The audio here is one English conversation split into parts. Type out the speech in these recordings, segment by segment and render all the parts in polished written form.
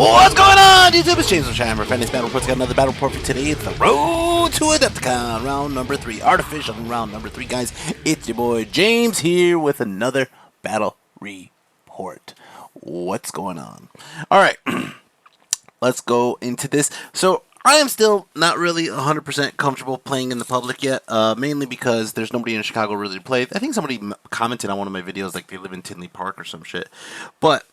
What's going on, YouTube? It's James from Chihammer. Fantasy Battle Report's got another battle report for today. It's the Road to Adepticon, round number 3. Artificial round number 3, guys. It's your boy James here with another battle report. What's going on? Alright, let's go into this. So, I am still not really 100% comfortable playing in the public yet, mainly because there's nobody in Chicago really to play. I think somebody commented on one of my videos like they live in Tinley Park or some shit. But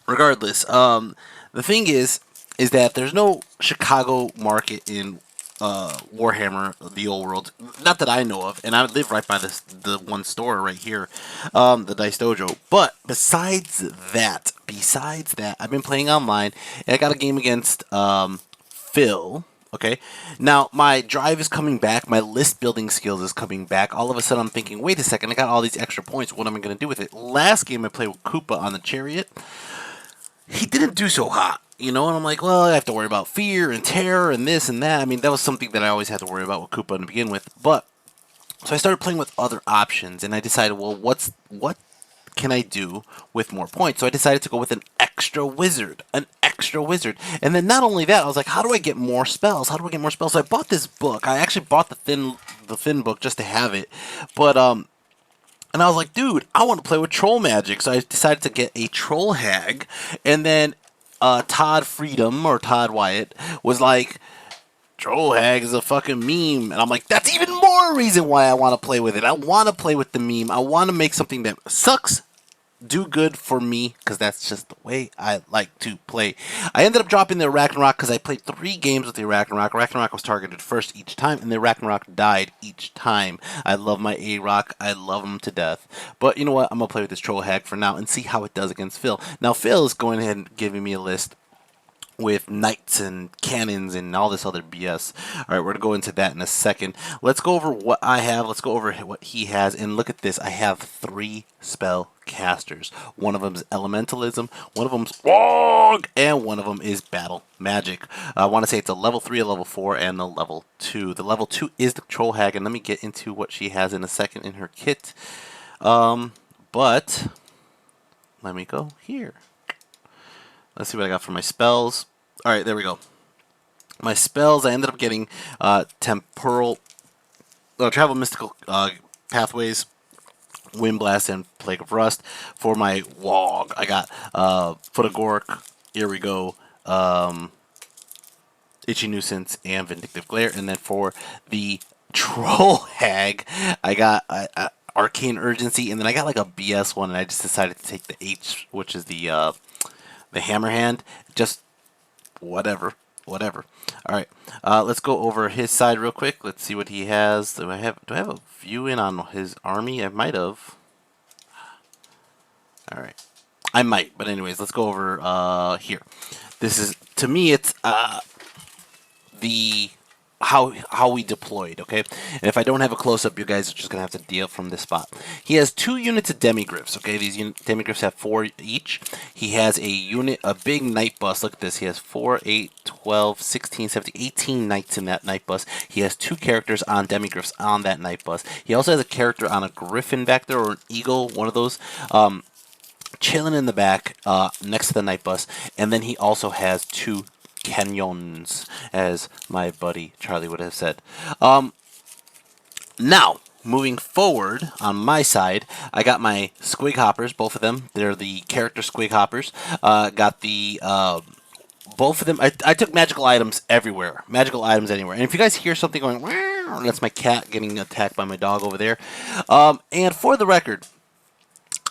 regardless, the thing is that there's no Chicago market in Warhammer, the old world. Not that I know of, and I live right by the one store right here, the Dice Dojo. But besides that, I've been playing online, and I got a game against Phil. Okay, now my drive is coming back, my list building skills is coming back. All of a sudden I'm thinking, wait a second, I got all these extra points, what am I going to do with it? Last game I played with Koopa on the Chariot, he didn't do so hot, you know, and I'm like, well, I have to worry about fear and terror and this and that. I mean, that was something that I always had to worry about with Koopa to begin with, but, so I started playing with other options, and I decided, well, what can I do with more points? So I decided to go with an extra wizard, and then not only that, I was like, how do I get more spells? So I bought this book. I actually bought the thin book just to have it, but and I was like, dude, I want to play with troll magic. So I decided to get a troll hag. And then Todd Freedom, or Todd Wyatt, was like, troll hag is a fucking meme. And I'm like, that's even more reason why I want to play with it. I want to play with the meme. I want to make something that sucks, do good for me, because that's just the way I like to play. I ended up dropping the Ragnarok because I played 3 games with the Ragnarok. Ragnarok was targeted first each time, and the Ragnarok died each time. I love my A-Rock. I love him to death. But you know what? I'm going to play with this Troll Hag for now and see how it does against Phil. Now, Phil is going ahead and giving me a list with knights and cannons and all this other BS. Alright, we're going to go into that in a second. Let's go over what I have. Let's go over what he has. And look at this. I have 3 spell casters. One of them is Elementalism, one of them is Fog, and one of them is Battle Magic. I want to say it's a level 3, a level 4, and a level 2. The level 2 is the Troll Hag, and let me get into what she has in a second in her kit. But let me go here. Let's see what I got for my spells. Alright, there we go. My spells, I ended up getting Temporal, Travel Mystical Pathways, Wind Blast, and Plague of Rust. For my Wog, I got Foot of Gork, here we go, Itchy Nuisance, and Vindictive Glare. And then for the Troll Hag, I got Arcane Urgency, and then I got like a BS one, and I just decided to take the H, which is the Hammer Hand. Just whatever. Alright, let's go over his side real quick. Let's see what he has. Do I have a view in on his army? I might have. Alright, I might, but anyways, let's go over here. This is, to me, it's the how we deployed, okay? And if I don't have a close-up, you guys are just gonna have to deal from this spot. He has 2 units of demigryphs, okay? These demigryphs have 4 each. He has a big knight bus. Look at this. He has 4, 8, 12, 16, 17, 18 knights in that knight bus. He has 2 characters on demigryphs on that knight bus. He also has a character on a griffin back there, or an eagle, one of those, chilling in the back next to the knight bus. And then he also has 2 canyons, as my buddy Charlie would have said. Now, moving forward on my side, I got my Squig Hoppers, both of them. They're the character Squig Hoppers. Got the both of them. I took magical items everywhere, magical items anywhere. And if you guys hear something going, that's my cat getting attacked by my dog over there. And for the record,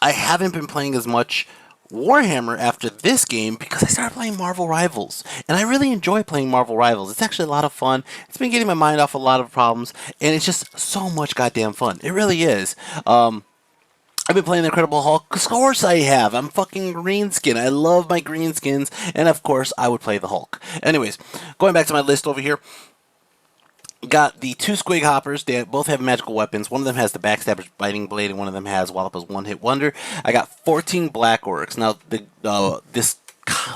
I haven't been playing as much Warhammer after this game because I started playing Marvel Rivals, and I really enjoy playing Marvel Rivals. It's actually a lot of fun. It's been getting my mind off a lot of problems, and it's just so much goddamn fun. It really is. I've been playing the Incredible Hulk. Of course I have. I'm fucking green skin. I love my green skins, and of course I would play the Hulk. Anyways, going back to my list over here. Got the two Squig Hoppers. They both have magical weapons. One of them has the Backstabber's Biting Blade, and one of them has Wallop's One Hit Wonder. I got 14 Black Orcs. Now,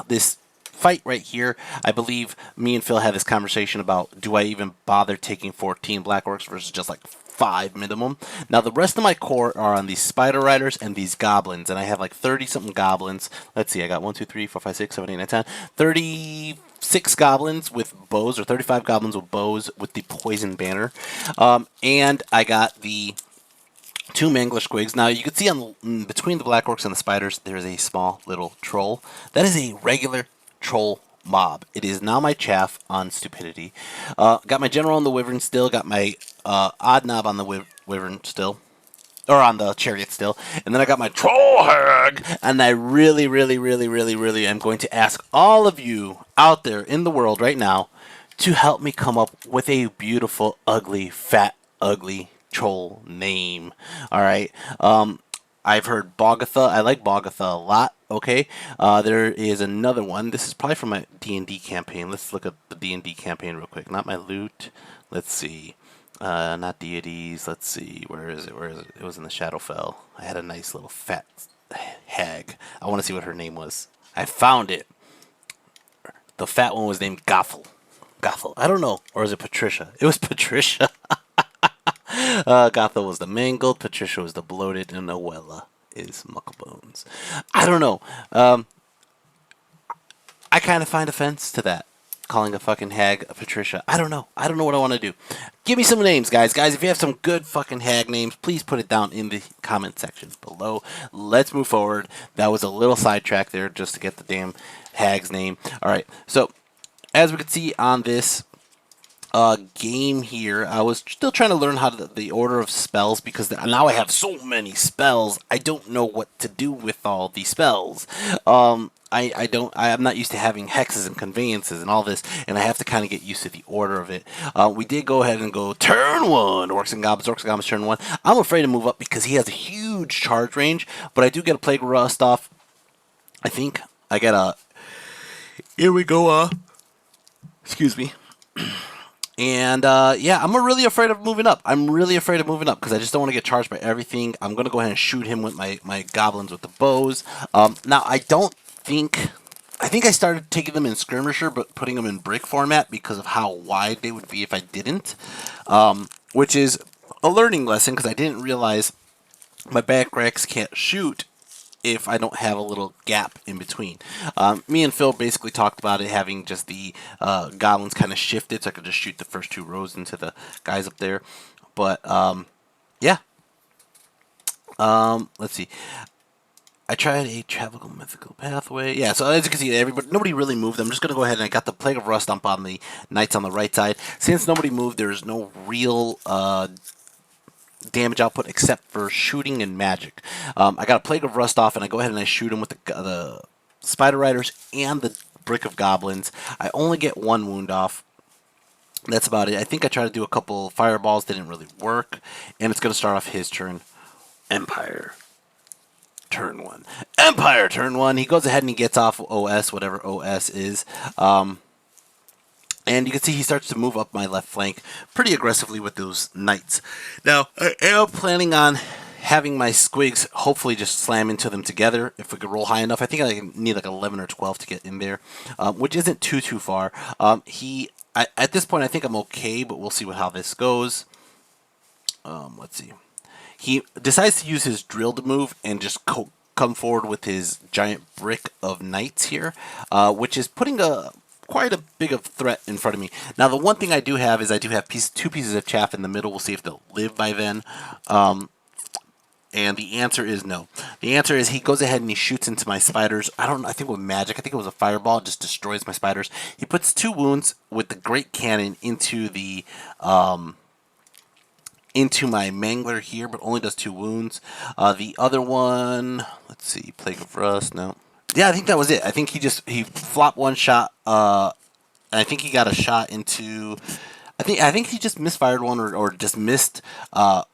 this fight right here, I believe me and Phil had this conversation about, do I even bother taking 14 Black Orcs versus just like 5 minimum? Now, the rest of my core are on these Spider Riders and these Goblins, and I have like 30-something Goblins. Let's see, I got 1, 2, 3, 4, 5, 6, 7, 8, 9, 10, 36 goblins with bows, or 35 goblins with bows with the poison banner. And I got the two mangler squigs. Now you can see on between the black orcs and the spiders, there's a small little troll. That is a regular troll mob. It is now my chaff on stupidity. Got my general on the wyvern still. Got my odd knob on the wyvern still. Or on the chariot still. And then I got my troll hag. And I really am going to ask all of you out there in the world right now to help me come up with a beautiful, ugly, fat, ugly troll name. Alright. I've heard Bogatha. I like Bogatha a lot. Okay. There is another one. This is probably from my D&D campaign. Let's look at the D&D campaign real quick. Not my loot. Let's see. Not deities. Let's see. Where is it? Where is it? It was in the Shadowfell. I had a nice little fat hag. I want to see what her name was. I found it. The fat one was named Gothel. Gothel. I don't know. Or is it Patricia? It was Patricia. Gothel was the mangled. Patricia was the bloated. And Noella is Mucklebones. I don't know. I kind of find offense to that. Calling a fucking hag a Patricia. I don't know. I don't know what I want to do. Give me some names, guys. Guys, if you have some good fucking hag names, please put it down in the comment section below. Let's move forward. That was a little sidetrack there just to get the damn hag's name. Alright, so as we can see on this game here, I was still trying to learn how the order of spells, because now I have so many spells, I don't know what to do with all these spells. I'm not used to having hexes and conveyances and all this, and I have to kind of get used to the order of it. We did go ahead and go turn 1, Orcs and Goblins turn 1. I'm afraid to move up because he has a huge charge range, but I do get a Plague Rust off. I think I get a... Here we go, excuse me. And, yeah, I'm really afraid of moving up. I'm really afraid of moving up because I just don't want to get charged by everything. I'm going to go ahead and shoot him with my goblins with the bows. Now, I think I started taking them in skirmisher, but putting them in brick format because of how wide they would be if I didn't. Which is a learning lesson because I didn't realize my back racks can't shoot if I don't have a little gap in between. Me and Phil basically talked about it having just the goblins kind of shifted so I could just shoot the first 2 rows into the guys up there. But, yeah. Let's see. I tried a travel mythical pathway. Yeah, so as you can see, nobody really moved. I'm just going to go ahead and I got the Plague of Rust up on the knights on the right side. Since nobody moved, there's no real damage output except for shooting and magic. I got a Plague of Rust off, and I go ahead and I shoot him with the Spider Riders and the Brick of Goblins. I only get 1 wound off. That's about it. I think I tried to do a couple fireballs, didn't really work, and it's going to start off his turn. Empire. Turn 1. Empire turn 1. He goes ahead and he gets off OS, whatever OS is. And you can see he starts to move up my left flank pretty aggressively with those knights. Now, I am planning on having my squigs hopefully just slam into them together if we could roll high enough. I think I need like 11 or 12 to get in there, which isn't too far. At this point, I think I'm okay, but we'll see how this goes. Let's see. He decides to use his drill to move and just come forward with his giant brick of knights here, which is putting quite a big of threat in front of me. Now, the one thing I do have is I do have 2 pieces of chaff in the middle. We'll see if they'll live by then. And the answer is no. The answer is he goes ahead and he shoots into my spiders. I think with magic. I think it was a fireball. It just destroys my spiders. He puts 2 wounds with the great cannon into the... into my mangler here, but only does 2 wounds. The other one, let's see, Plague of Rust, no. Yeah, I think that was it. I think he flopped 1 shot, and I think he got a shot into, I think he just misfired one or just missed,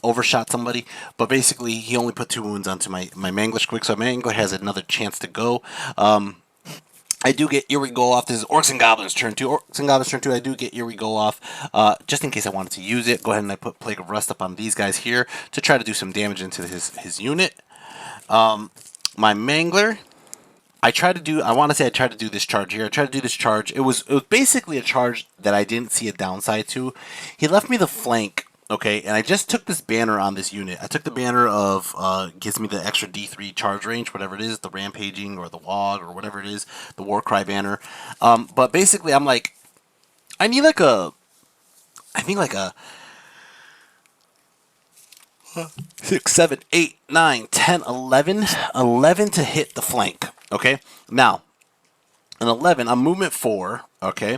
overshot somebody, but basically he only put 2 wounds onto my mangler squig, so my mangler has another chance to go. I do get Here We Go off. This is Orcs and Goblins turn 2. Orcs and Goblins turn 2. I do get Here We Go off. Just in case I wanted to use it, go ahead and I put Plague of Rust up on these guys here to try to do some damage into his unit. My Mangler, I want to say I tried to do this charge here. I tried to do this charge. It was basically a charge that I didn't see a downside to. He left me the flank, okay, and I just took this banner on this unit. I took the banner of, gives me the extra D3 charge range, whatever it is, the Rampaging or the Wog or whatever it is, the Warcry banner. But basically, I'm like, I need like a, I think like a 6, 7, 8, 9, 10, 11. 11 to hit the flank. Okay. Now, an 11, I'm movement 4. Okay.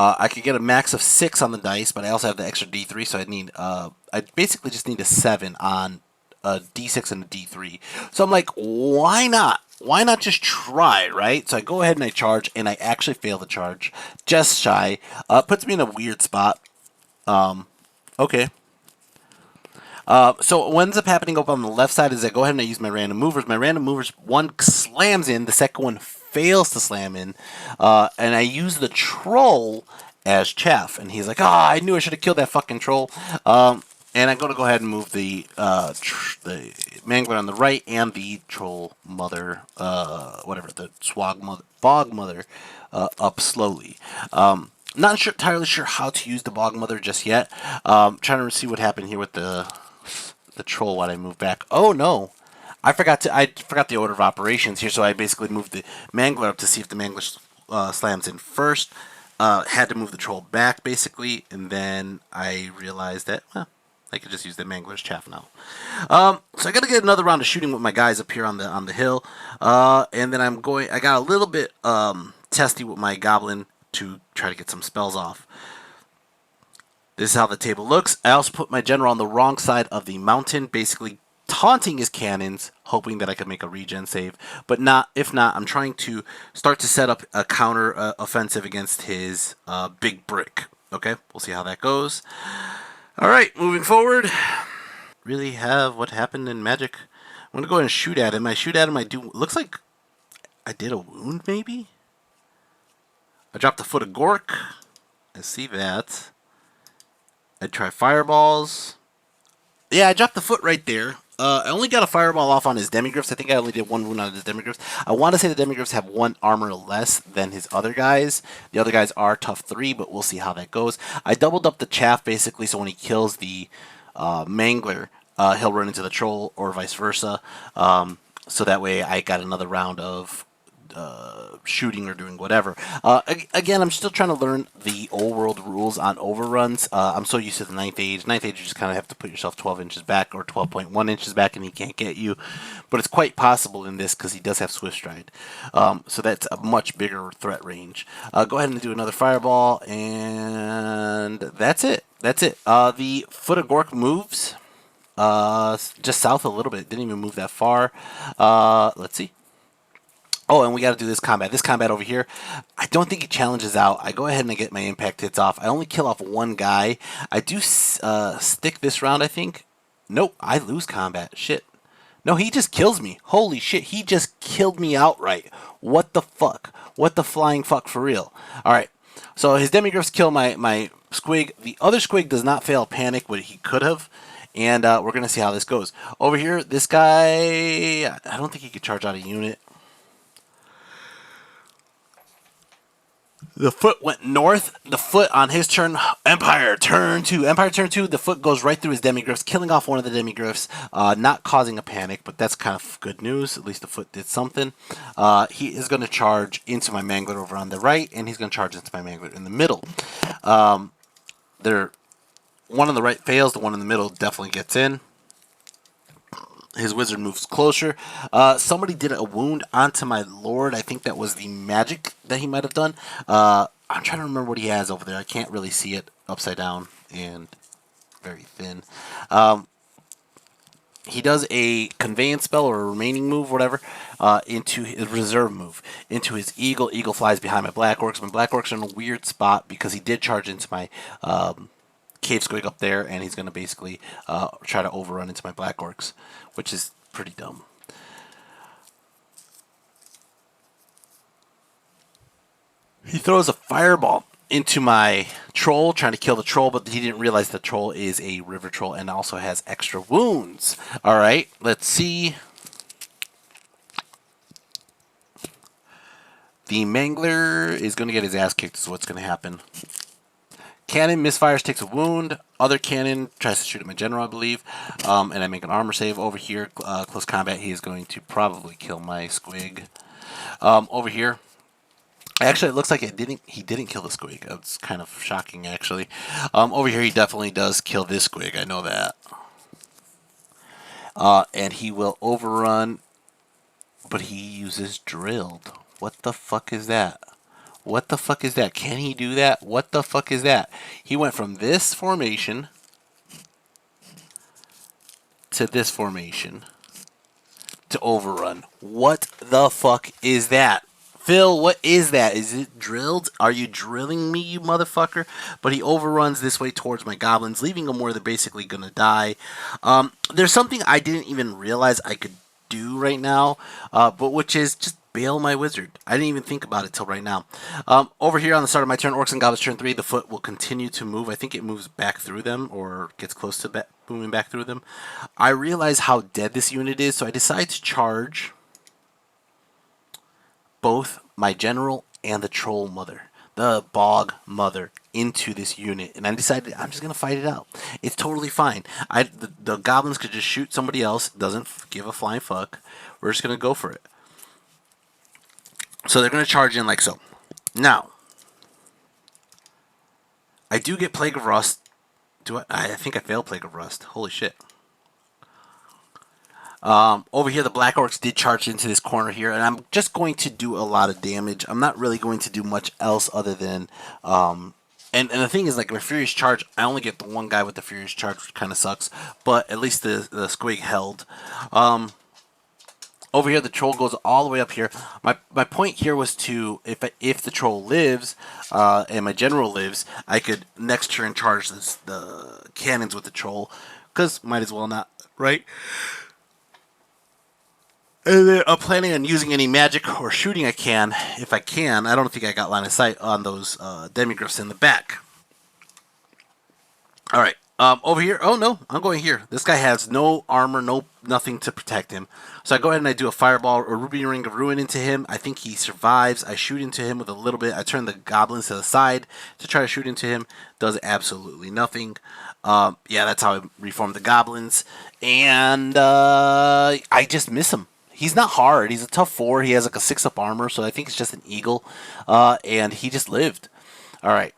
I could get a max of 6 on the dice, but I also have the extra D3, so I need, I basically just need a 7 on a D6 and a D3. So I'm like, why not? Why not just try, right? So I go ahead and I charge, and I actually fail the charge. Just shy. Puts me in a weird spot. Okay. So what ends up happening up on the left side is I go ahead and I use my random movers. My random movers, one slams in, the second one fails to slam in, and I use the troll as chaff. And he's like, "Ah, I knew I should have killed that fucking troll." And I'm going to go ahead and move the mangler on the right and the troll mother, whatever, the swag mother, bog mother, up slowly. Not entirely sure how to use the bog mother just yet. Trying to see what happened here with the troll while I move back. Oh no, I forgot the order of operations here. So I basically moved the mangler up to see if the mangler slams in first. Had to move the troll back basically, and then I realized that I could just use the mangler's chaff now. So I got to get another round of shooting with my guys up here on the hill, and then I got a little bit testy with my goblin to try to get some spells off. This is how the table looks. I also put my general on the wrong side of the mountain, basically taunting his cannons, hoping that I could make a regen save. But if not, I'm trying to start to set up a counter offensive against his big brick. Okay, we'll see how that goes. All right, moving forward. Really have what happened in Magic. I'm going to go ahead and shoot at him. I shoot at him. Looks like I did a wound, maybe? I dropped a foot of Gork. I see that. I try fireballs. Yeah, I dropped the foot right there. I only got a fireball off on his demigryphs. I think I only did 1 wound on his demigryphs. I want to say the demigryphs have 1 armor less than his other guys. The other guys are tough 3, but we'll see how that goes. I doubled up the chaff basically, so when he kills the mangler, he'll run into the troll or vice versa. So that way I got another round of shooting or doing whatever. Again, I'm still trying to learn the old world rules on overruns. I'm so used to the 9th age. 9th age, you just kind of have to put yourself 12 inches back or 12.1 inches back and he can't get you. But it's quite possible in this because he does have Swift Stride. So that's a much bigger threat range. Go ahead and do another fireball, and that's it. That's it. The Foot of Gork moves just south a little bit. Didn't even move that far. Let's see. Oh, and we got to do this combat. This combat over here, I don't think he challenges out. I go ahead and I get my impact hits off. I only kill off 1 guy. I do stick this round, I think. Nope, I lose combat. Shit. No, he just kills me. Holy shit, he just killed me outright. What the fuck? What the flying fuck for real? Alright, so his demigryphs kill my squig. The other squig does not fail panic, but he could have. And we're going to see how this goes. Over here, this guy, I don't think he could charge out a unit. The foot went north. The foot on his turn, Empire turn 2. Empire turn 2, the foot goes right through his demigryphs, killing off one of the demigryphs, not causing a panic, but that's kind of good news. At least the foot did something. He is going to charge into my mangler over on the right, and he's going to charge into my mangler in the middle. One on the right fails, the one in the middle definitely gets in. His wizard moves closer. Somebody did a wound onto my lord. I think that was the magic that he might have done. I'm trying to remember what he has over there. I can't really see it upside down and very thin. He does a conveyance spell or a remaining move, whatever, into his reserve move, into his eagle. Eagle flies behind my black orcs. My black orcs are in a weird spot because he did charge into my cave squig up there, and he's going to basically try to overrun into my black orcs, which is pretty dumb. He throws a fireball into my troll, trying to kill the troll, but he didn't realize the troll is a river troll and also has extra wounds. All right, let's see. The Mangler is going to get his ass kicked, is what's going to happen. Cannon misfires, takes a wound. Other cannon tries to shoot at my general, I believe. And I make an armor save. Over here, close combat, he is going to probably kill my squig. Over here, actually, it looks like he didn't kill the squig. That's kind of shocking, actually. Over here, he definitely does kill this squig. I know that. And he will overrun, but he uses drilled. What the fuck is that? What the fuck is that? Can he do that? What the fuck is that? He went from this formation to this formation to overrun. What the fuck is that? Phil, what is that? Is it drilled? Are you drilling me, you motherfucker? But he overruns this way towards my goblins, leaving them where they're basically going to die. There's something I didn't even realize I could do right now, but which is just bail my wizard. I didn't even think about it till right now. Over here on the start of my turn, Orcs and Goblins turn 3, the foot will continue to move. I think it moves back through them or gets close to moving back through them. I realize how dead this unit is, so I decide to charge both my general and the troll mother, the bog mother, into this unit. And I decided I'm just going to fight it out. It's totally fine. The goblins could just shoot somebody else. Doesn't give a flying fuck. We're just going to go for it. So they're going to charge in like so. Now, I do get Plague of Rust. I think I failed Plague of Rust. Holy shit. Over here, the Black Orcs did charge into this corner here, and I'm just going to do a lot of damage. I'm not really going to do much else other than... And the thing is, like, my Furious Charge, I only get the one guy with the Furious Charge, which kind of sucks. But at least the squig held. Over here, the troll goes all the way up here. My point here was to, if the troll lives, and my general lives, I could next turn charge the cannons with the troll. Because might as well not, right? And then I'm planning on using any magic or shooting I can, if I can. I don't think I got line of sight on those demigriffs in the back. All right, over here. Oh no, I'm going here. This guy has no armor, nothing to protect him. So I go ahead and I do a fireball or Ruby Ring of Ruin into him. I think he survives. I shoot into him with a little bit. I turn the goblins to the side to try to shoot into him. Does absolutely nothing. Yeah, that's how I reform the goblins, and I just miss him. He's not hard. He's a tough 4. He has like a 6-up armor, so I think it's just an eagle. And he just lived. All right,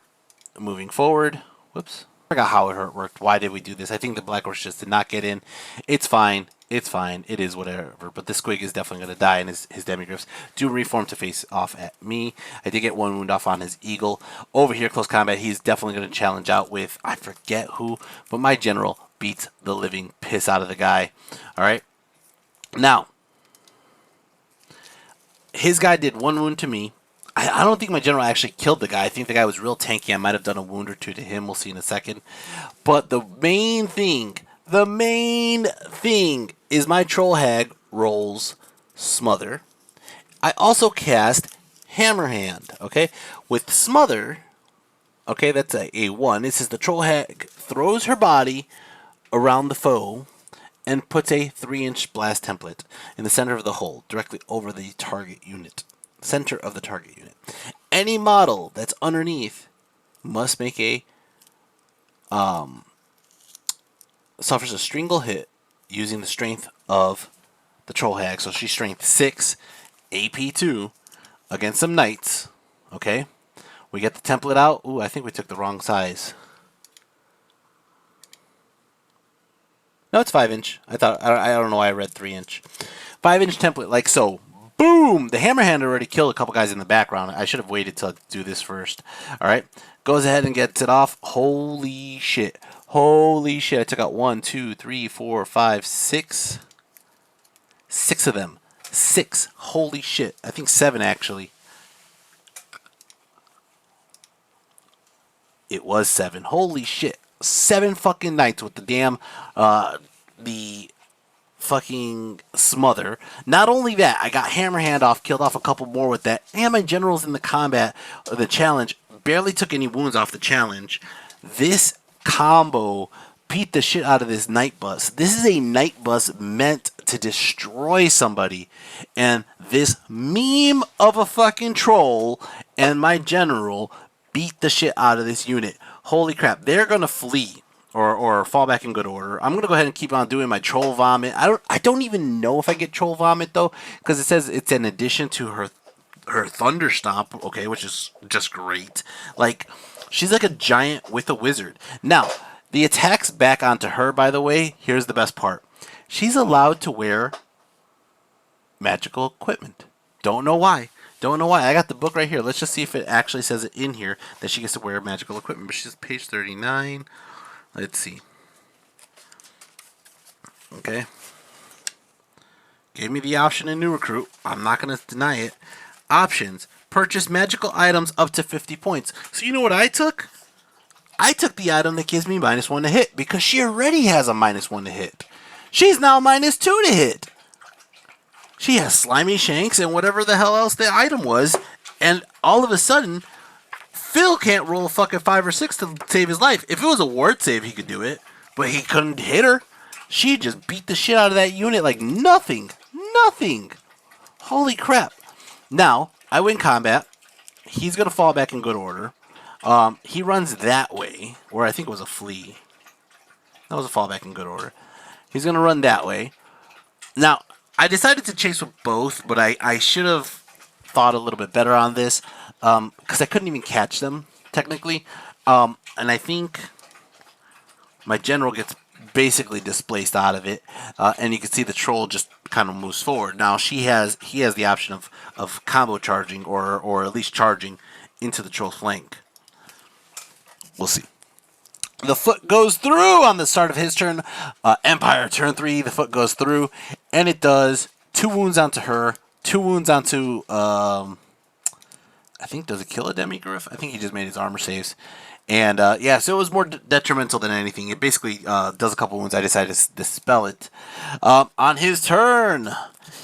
moving forward. Whoops. I forgot how it worked. Why did we do this? I think the Black Horse just did not get in. It's fine. It's fine. It is whatever. But this squig is definitely going to die, and his demigriffs do reform to face off at me. I did get 1 wound off on his eagle. Over here, close combat, he's definitely going to challenge out with, I forget who, but my general beats the living piss out of the guy. All right. Now, his guy did 1 wound to me. I don't think my general actually killed the guy. I think the guy was real tanky. I might have done a wound or 2 to him. We'll see in a second. But the main thing is my Troll Hag rolls Smother. I also cast Hammer Hand, okay? With Smother, okay, that's a 1. It says the Troll Hag throws her body around the foe and puts a 3-inch blast template in the center of the hole, directly over the target unit. Center of the target unit. Any model that's underneath must make a suffers a strangle hit using the strength of the Troll Hag. So she's strength 6, AP 2 against some knights. Okay, we get the template out. Ooh, I think we took the wrong size. No, it's 5-inch. I don't know why I read 3-inch. 5-inch template, like so. Boom! The hammer hand already killed a couple guys in the background. I should have waited till I do this first. Alright. Goes ahead and gets it off. Holy shit. Holy shit. I took out 1, 2, 3, 4, 5, 6. 6 of them. 6. Holy shit. I think 7 actually. It was 7. Holy shit. 7 fucking knights with the damn the fucking smother. Not only that, I got hammer hand off, killed off a couple more with that, and my generals in the combat, the challenge, barely took any wounds off the challenge. This combo beat the shit out of this night bus. This is a night bus meant to destroy somebody, and this meme of a fucking troll and my general beat the shit out of this unit. Holy crap, they're gonna flee or fall back in good order. I'm gonna go ahead and keep on doing my troll vomit. I don't even know if I get troll vomit though, because it says it's an addition to her thunder stomp, okay, which is just great. Like, she's like a giant with a wizard. Now, the attack's back onto her, by the way. Here's the best part. She's allowed to wear magical equipment. Don't know why. Don't know why. I got the book right here. Let's just see if it actually says it in here that she gets to wear magical equipment. But she's page 39. Let's see. Okay. Gave me the option in new recruit. I'm not going to deny it. Options. Purchase magical items up to 50 points. So you know what I took? I took the item that gives me -1 to hit because she already has a -1 to hit. She's now -2 to hit. She has slimy shanks and whatever the hell else the item was, and all of a sudden, Phil can't roll a fucking 5 or 6 to save his life. If it was a ward save, he could do it, but he couldn't hit her. She just beat the shit out of that unit like nothing. Nothing. Holy crap. Now, I win combat. He's going to fall back in good order. He runs that way, or I think it was a flee. That was a fallback in good order. He's going to run that way. Now, I decided to chase with both, but I should have thought a little bit better on this, because I couldn't even catch them, technically. And I think my general gets basically displaced out of it, and you can see the troll just kind of moves forward. Now, he has the option of combo charging, or at least charging into the troll's flank. We'll see. The foot goes through on the start of his turn. Empire, turn 3, the foot goes through, and it does 2 wounds onto her, 2 wounds onto, I think, does it kill a demigriff? I think he just made his armor saves. And, yeah, so it was more detrimental than anything. It basically does a couple wounds. I decided to dispel it. On his turn,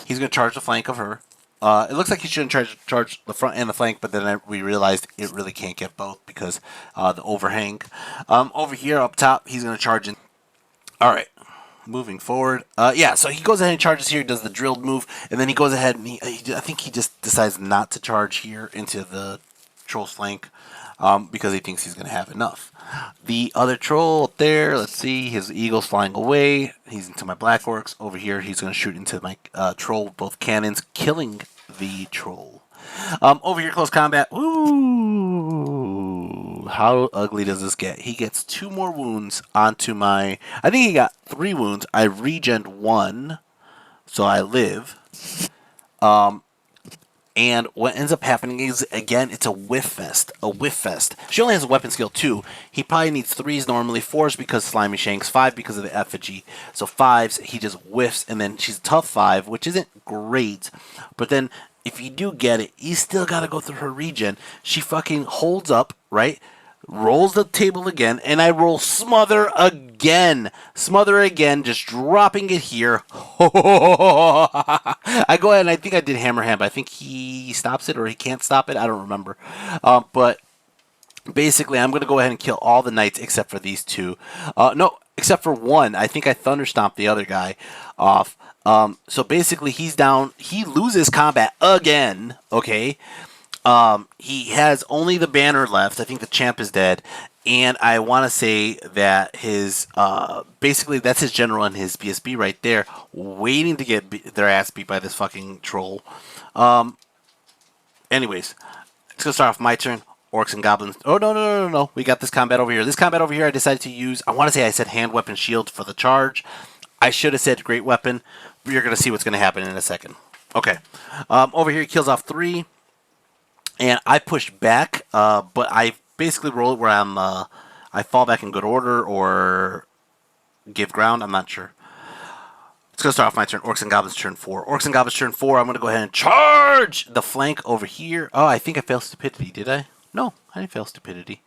he's going to charge the flank of her. It looks like he shouldn't charge the front and the flank, but then we realized it really can't get both because the overhang. Over here up top, he's going to charge in. All right, moving forward. Yeah, so he goes ahead and charges here, does the drilled move, and then he goes ahead and I think he just decides not to charge here into the troll's flank because he thinks he's going to have enough. The other troll up there, let's see, his eagle's flying away. He's into my black orcs. Over here, he's going to shoot into my troll with both cannons, killing the troll. Over here, close combat. Ooh, how ugly does this get? He gets 2 more wounds onto my... I think he got 3 wounds. I regen 1, so I live. And what ends up happening is, again, it's a whiff fest. A whiff fest. She only has a weapon skill 2. He probably needs 3s normally. 4s because Slimy Shanks. 5 because of the effigy. So 5s, he just whiffs. And then she's a tough 5, which isn't great. But then, if you do get it, you still got to go through her regen. She fucking holds up, right? Rolls the table again. And I roll Smother again. Smother again. Just dropping it here. I go ahead and I think I did Hammer Hand, but I think he stops it or he can't stop it. I don't remember. But basically, I'm going to go ahead and kill all the knights except for these 2. No, except for 1. I think I Thunder Stomped the other guy off. So basically, he's down. He loses combat again. Okay. He has only the banner left. I think the champ is dead. And I want to say that his, basically that's his general and his BSB right there, waiting to get their ass beat by this fucking troll. Anyways, let's go start off my turn. Orcs and Goblins. Oh, no. We got this combat over here. This combat over here I decided to use, I want to say I said hand weapon shield for the charge. I should have said great weapon, but you're going to see what's going to happen in a second. Okay. Over here he kills off 3. And I push back, but I basically roll it where I fall back in good order or give ground. I'm not sure. Let's go start off my turn. Orcs and Goblins turn 4. Orcs and Goblins turn 4. I'm going to go ahead and charge the flank over here. Oh, I think I failed Stupidity. Did I? No, I didn't fail Stupidity.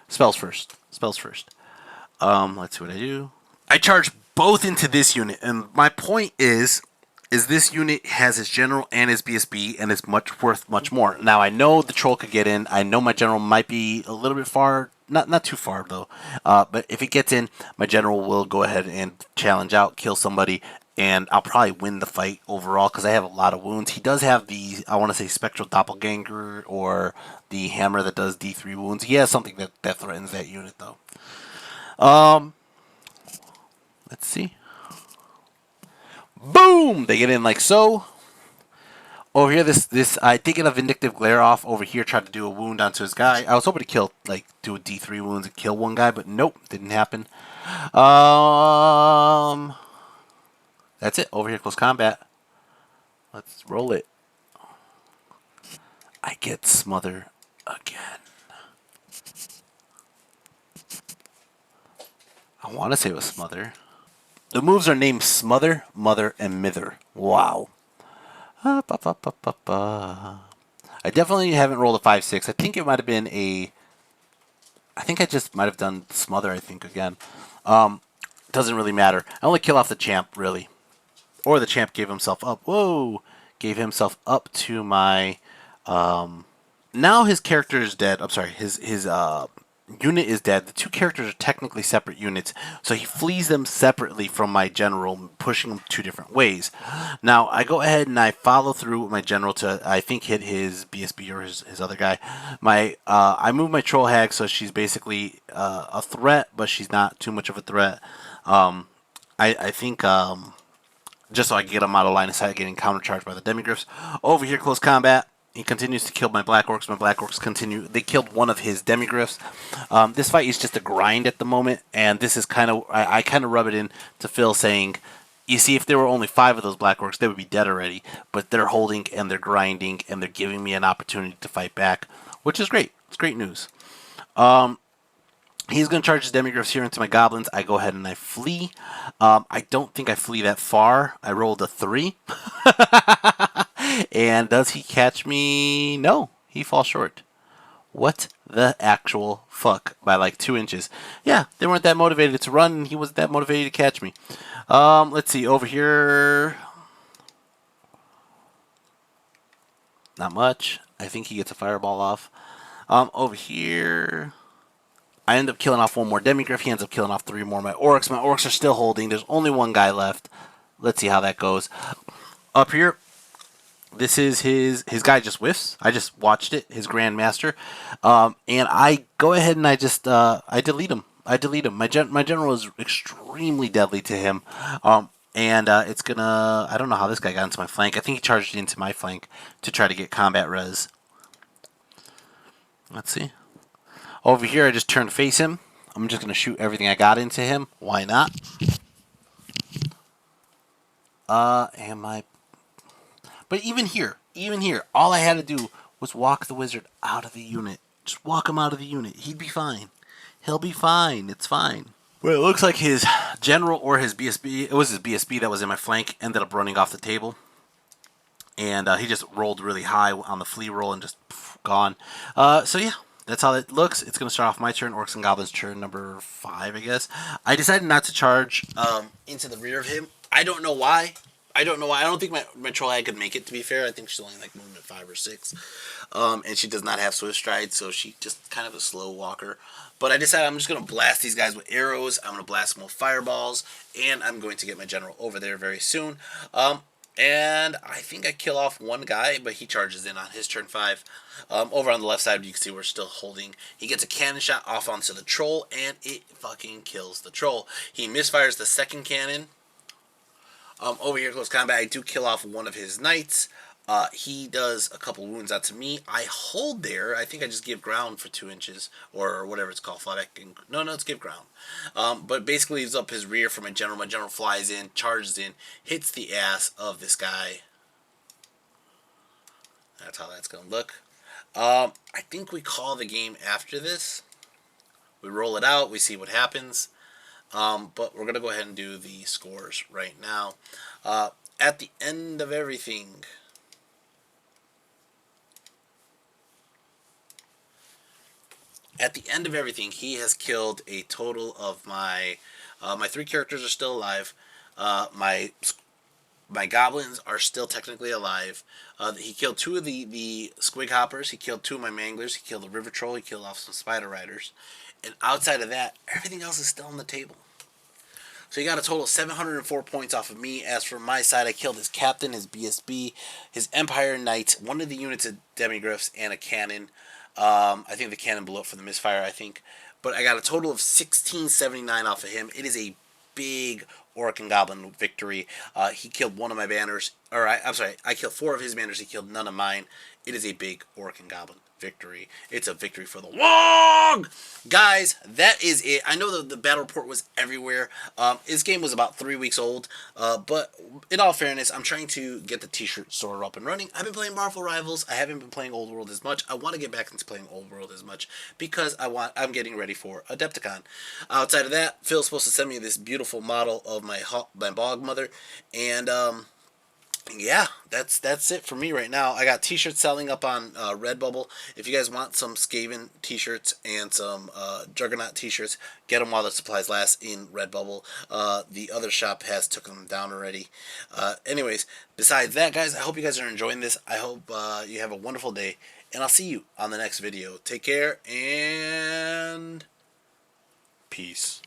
Spells first. Let's see what I do. I charge both into this unit. And my point is this unit has his general and his BSB, and is worth much more. Now I know the troll could get in. I know my general might be a little bit far, not too far though. But if it gets in, my general will go ahead and challenge out, kill somebody, and I'll probably win the fight overall because I have a lot of wounds. He does have the, I want to say, spectral doppelganger or the hammer that does D3 wounds. He has something that threatens that unit though. Let's see. Boom! They get in like so. Over here, this I did get a vindictive glare off over here. Tried to do a wound onto his guy. I was hoping to kill, like, do a D3 wounds and kill one guy, but nope, didn't happen. That's it. Over here, close combat. Let's roll it. I get smother again. I want to say it was smother. The moves are named Smother, Mother, and Mither. Wow. I definitely haven't rolled a 5-6. I think it might have been a... I think I just might have done Smother, I think, again. Doesn't really matter. I only kill off the champ, really. Or the champ gave himself up. Whoa! Gave himself up to my... Now his character is dead. I'm sorry, his unit is dead. The two characters are technically separate units, so he flees them separately from my general, pushing them two different ways. Now, I go ahead and I follow through with my general to, I think, hit his BSB or his other guy. I move my troll hag, so she's basically a threat, but she's not too much of a threat. I think... just so I can get him out of line of sight, getting countercharged by the demigryphs. Over here, close combat. He continues to kill my black orcs. My black orcs continue. They killed one of his demigryphs. This fight is just a grind at the moment, and this is kind of... I kind of rub it in to Phil, saying, you see, if there were only 5 of those black orcs, they would be dead already. But they're holding, and they're grinding, and they're giving me an opportunity to fight back, which is great. It's great news. He's going to charge his demigryphs here into my goblins. I go ahead and I flee. I don't think I flee that far. I rolled a 3. And does he catch me? No, he falls short. What the actual fuck? By like 2 inches. Yeah, they weren't that motivated to run, and he wasn't that motivated to catch me. Let's see, over here... Not much. I think he gets a fireball off. Over here... I end up killing off 1 more demigryph. He ends up killing off 3 more of my orcs. My orcs are still holding. There's only 1 guy left. Let's see how that goes. Up here, this is his guy just whiffs. I just watched it, his grandmaster. And I go ahead and I just, I delete him. My general is extremely deadly to him. It's gonna, I don't know how this guy got into my flank. I think he charged into my flank to try to get combat res. Let's see. Over here, I just turn to face him. I'm just going to shoot everything I got into him. Why not? But even here, all I had to do was walk the wizard out of the unit. Just walk him out of the unit. He'd be fine. He'll be fine. It's fine. Well, it looks like his general or his BSB, it was his BSB that was in my flank, ended up running off the table. And he just rolled really high on the flee roll and just gone. So yeah. That's how it looks. It's going to start off my turn. Orcs and Goblins turn number 5, I guess. I decided not to charge into the rear of him. I don't know why. I don't think my troll hag could make it, to be fair. I think she's only like moving at 5 or 6. And she does not have swift stride, so she's just kind of a slow walker. But I decided I'm just going to blast these guys with arrows. I'm going to blast them with fireballs. And I'm going to get my general over there very soon. And I think I kill off 1 guy, but he charges in on his turn 5. Over on the left side, you can see we're still holding. He gets a cannon shot off onto the troll, and it fucking kills the troll. He misfires the second cannon. Over here, close combat, I do kill off 1 of his knights. He does a couple wounds out to me. I hold there. I think I just give ground for 2 inches, or whatever it's called. No, it's give ground. But basically, he's up his rear for my general. My general flies in, charges in, hits the ass of this guy. That's how that's going to look. I think we call the game after this. We roll it out. We see what happens. But we're going to go ahead and do the scores right now. At the end of everything... at the end of everything, he has killed a total of my 3 characters are still alive. My goblins are still technically alive. He killed 2 of the squig hoppers. He killed 2 of my manglers. He killed a river troll. He killed off some spider riders. And outside of that, everything else is still on the table. So he got a total of 704 points off of me. As for my side, I killed his captain, his BSB, his Empire Knight, 1 of the units of demigriffs, and a cannon. I think the cannon blew up for the misfire, I think. But I got a total of 1679 off of him. It is a big Orc and Goblin victory. He killed 1 of my banners. I'm sorry, I killed 4 of his banners. He killed none of mine. It is a big Orc and Goblin victory. It's a victory for the long! Guys, that is it. I know the battle report was everywhere. This game was about 3 weeks old, but in all fairness, I'm trying to get the t-shirt store up and running. I've been playing Marvel Rivals. I haven't been playing Old World as much. I want to get back into playing Old World as much because I'm getting ready for Adepticon. Outside of that, Phil's supposed to send me this beautiful model of my bog mother, and yeah, that's it for me right now. I got t-shirts selling up on Redbubble. If you guys want some Skaven t-shirts and some Juggernaut t-shirts, get them while the supplies last in Redbubble. The other shop has took them down already. Anyways, besides that, guys, I hope you guys are enjoying this. I hope you have a wonderful day, and I'll see you on the next video. Take care, and peace.